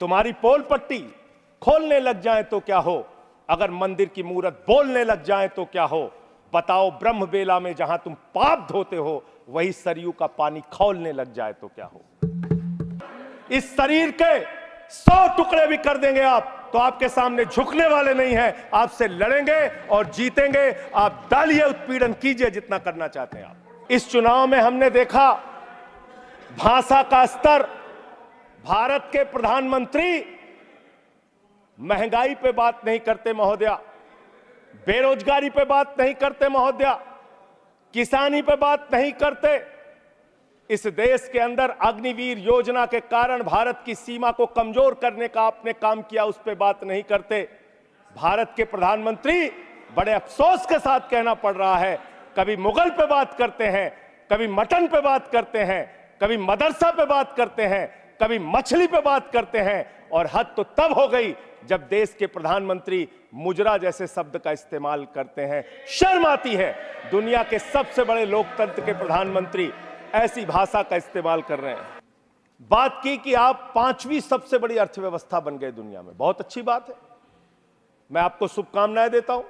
तुम्हारी पोल पट्टी खोलने लग जाए तो क्या हो, अगर मंदिर की मूरत बोलने लग जाए तो क्या हो। बताओ ब्रह्म बेला में जहां तुम पाप धोते हो, वही सरयू का पानी खौलने लग जाए तो क्या हो। इस शरीर के 100 टुकड़े भी कर देंगे आप, तो आपके सामने झुकने वाले नहीं हैं, आपसे लड़ेंगे और जीतेंगे। आप दलीय उत्पीड़न कीजिए जितना करना चाहते हैं आप। इस चुनाव में हमने देखा भाषा का स्तर। भारत के प्रधानमंत्री महंगाई पे बात नहीं करते महोदया, बेरोजगारी पे बात नहीं करते महोदया, किसानी पे बात नहीं करते। इस देश के अंदर अग्निवीर योजना के कारण भारत की सीमा को कमजोर करने का आपने काम किया, उस पे बात नहीं करते। भारत के प्रधानमंत्री, बड़े अफसोस के साथ कहना पड़ रहा है, कभी मुगल पे बात करते हैं, कभी मटन पे बात करते हैं, कभी मदरसा पे बात करते हैं, कभी मछली पे बात करते हैं, और हद तो तब हो गई जब देश के प्रधानमंत्री मुजरा जैसे शब्द का इस्तेमाल करते हैं। शर्म आती है, दुनिया के सबसे बड़े लोकतंत्र के प्रधानमंत्री ऐसी भाषा का इस्तेमाल कर रहे हैं। बात की कि आप 5वीं सबसे बड़ी अर्थव्यवस्था बन गए दुनिया में, बहुत अच्छी बात है, मैं आपको शुभकामनाएं देता हूं।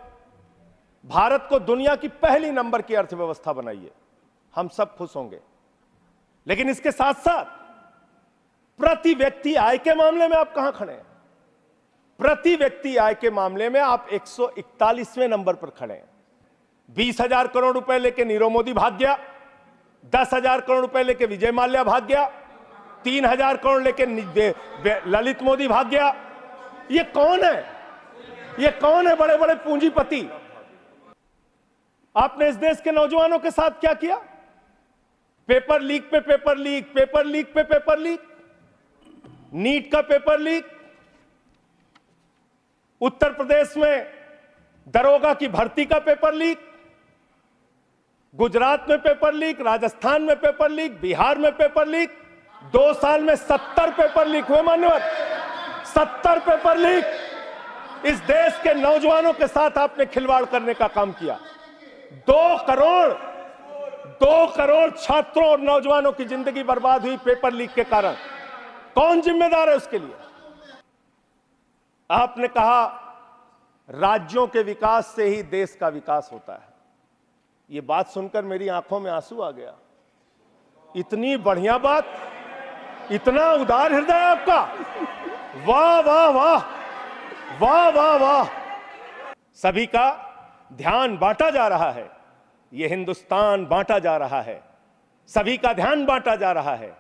भारत को दुनिया की पहली नंबर की अर्थव्यवस्था बनाइए, हम सब खुश होंगे। लेकिन इसके साथ साथ प्रति व्यक्ति आय के मामले में आप कहां खड़े हैं? प्रति व्यक्ति आय के मामले में आप 141वें नंबर पर खड़े हैं। 20,000 करोड़ रुपए लेके नीरव मोदी भाग गया, 10,000 करोड़ रुपए लेके विजय माल्या भाग गया, 3,000 करोड़ लेके ललित मोदी भाग गया। ये कौन है? ये कौन है बड़े बड़े पूंजीपति? आपने इस देश के नौजवानों के साथ क्या किया? पेपर लीक पे पेपर लीक, पेपर लीक पे पेपर लीक, नीट का पेपर लीक, उत्तर प्रदेश में दरोगा की भर्ती का पेपर लीक, गुजरात में पेपर लीक, राजस्थान में पेपर लीक, बिहार में पेपर लीक। 2 साल में 70 पेपर लीक हुए मान्यवर, 70 पेपर लीक। इस देश के नौजवानों के साथ आपने खिलवाड़ करने का काम किया। 2 करोड़ छात्रों और नौजवानों की जिंदगी बर्बाद हुई पेपर लीक के कारण। कौन जिम्मेदार है उसके लिए? आपने कहा राज्यों के विकास से ही देश का विकास होता है। यह बात सुनकर मेरी आंखों में आंसू आ गया। इतनी बढ़िया बात, इतना उदार हृदय आपका, वाह वाह वाह वाह वाह वाह। सभी का ध्यान बांटा जा रहा है, यह हिंदुस्तान बांटा जा रहा है, सभी का ध्यान बांटा जा रहा है,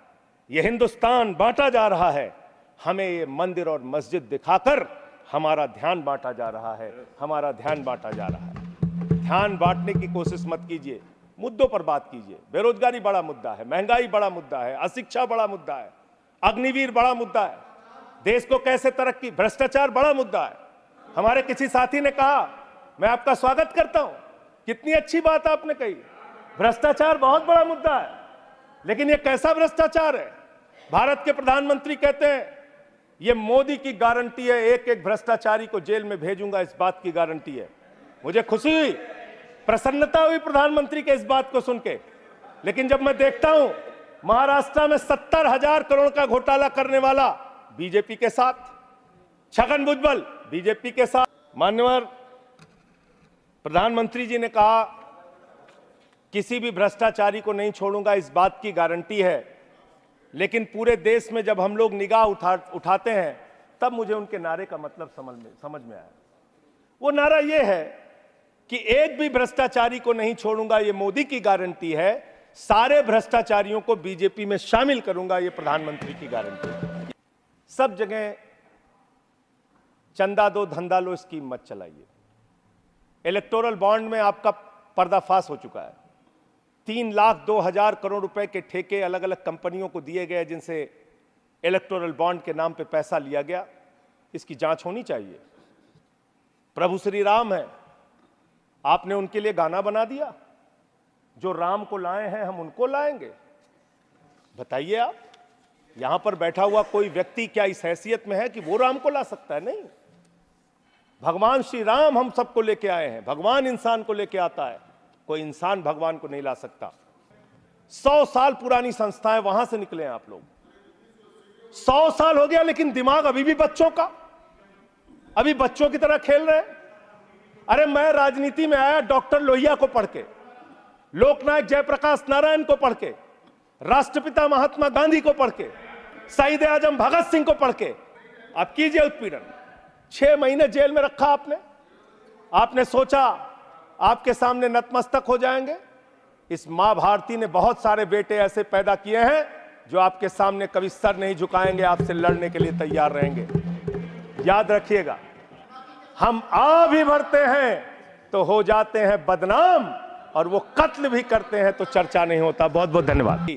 यह हिंदुस्तान बांटा जा रहा है। हमें ये मंदिर और मस्जिद दिखाकर हमारा ध्यान बांटा जा रहा है, हमारा ध्यान बांटा जा रहा है। ध्यान बांटने की कोशिश मत कीजिए, मुद्दों पर बात कीजिए। बेरोजगारी बड़ा मुद्दा है, महंगाई बड़ा मुद्दा है, अशिक्षा बड़ा मुद्दा है, अग्निवीर बड़ा मुद्दा है, देश को कैसे तरक्की, भ्रष्टाचार बड़ा मुद्दा है। हमारे किसी साथी ने कहा, मैं आपका स्वागत करता हूं, कितनी अच्छी बात आपने कही, भ्रष्टाचार बहुत बड़ा मुद्दा है। लेकिन यह कैसा भ्रष्टाचार है? भारत के प्रधानमंत्री कहते हैं यह मोदी की गारंटी है, एक एक भ्रष्टाचारी को जेल में भेजूंगा, इस बात की गारंटी है। मुझे खुशी हुई, प्रसन्नता हुई प्रधानमंत्री के इस बात को सुन के। लेकिन जब मैं देखता हूं महाराष्ट्र में 70,000 करोड़ का घोटाला करने वाला बीजेपी के साथ, छगन भुजबल बीजेपी के साथ, मान्यवर प्रधानमंत्री जी ने कहा किसी भी भ्रष्टाचारी को नहीं छोड़ूंगा, इस बात की गारंटी है। लेकिन पूरे देश में जब हम लोग निगाह उठाते हैं, तब मुझे उनके नारे का मतलब समझ में आया। वो नारा ये है कि एक भी भ्रष्टाचारी को नहीं छोड़ूंगा, ये मोदी की गारंटी है, सारे भ्रष्टाचारियों को बीजेपी में शामिल करूंगा, ये प्रधानमंत्री की गारंटी है। सब जगह चंदा दो धंधा लो स्कीम मत चलाइए। इलेक्टोरल बॉन्ड में आपका पर्दाफाश हो चुका है। 3,02,000 करोड़ रुपए के ठेके अलग अलग कंपनियों को दिए गए, जिनसे इलेक्टोरल बॉन्ड के नाम पे पैसा लिया गया। इसकी जांच होनी चाहिए। प्रभु श्री राम है, आपने उनके लिए गाना बना दिया, जो राम को लाए हैं हम उनको लाएंगे। बताइए आप, यहां पर बैठा हुआ कोई व्यक्ति क्या इस हैसियत में है कि वो राम को ला सकता है? नहीं, भगवान श्री राम हम सबको लेके आए हैं। भगवान इंसान को लेके आता है, कोई इंसान भगवान को नहीं ला सकता। 100 साल पुरानी संस्थाएं, वहां से निकले हैं आप लोग। 100 साल हो गया लेकिन दिमाग अभी भी बच्चों का, अभी बच्चों की तरह खेल रहे हैं। अरे मैं राजनीति में आया डॉक्टर लोहिया को पढ़ के, लोकनायक जयप्रकाश नारायण को पढ़ के, राष्ट्रपिता महात्मा गांधी को पढ़ के, शहीद आजम भगत सिंह को पढ़ के। आप कीजिए उत्पीड़न। 6 महीने जेल में रखा आपने सोचा आपके सामने नतमस्तक हो जाएंगे। इस मां भारती ने बहुत सारे बेटे ऐसे पैदा किए हैं जो आपके सामने कभी सर नहीं झुकाएंगे, आपसे लड़ने के लिए तैयार रहेंगे। याद रखिएगा, हम आ भी भरते हैं तो हो जाते हैं बदनाम, और वो कत्ल भी करते हैं तो चर्चा नहीं होता। बहुत बहुत धन्यवाद।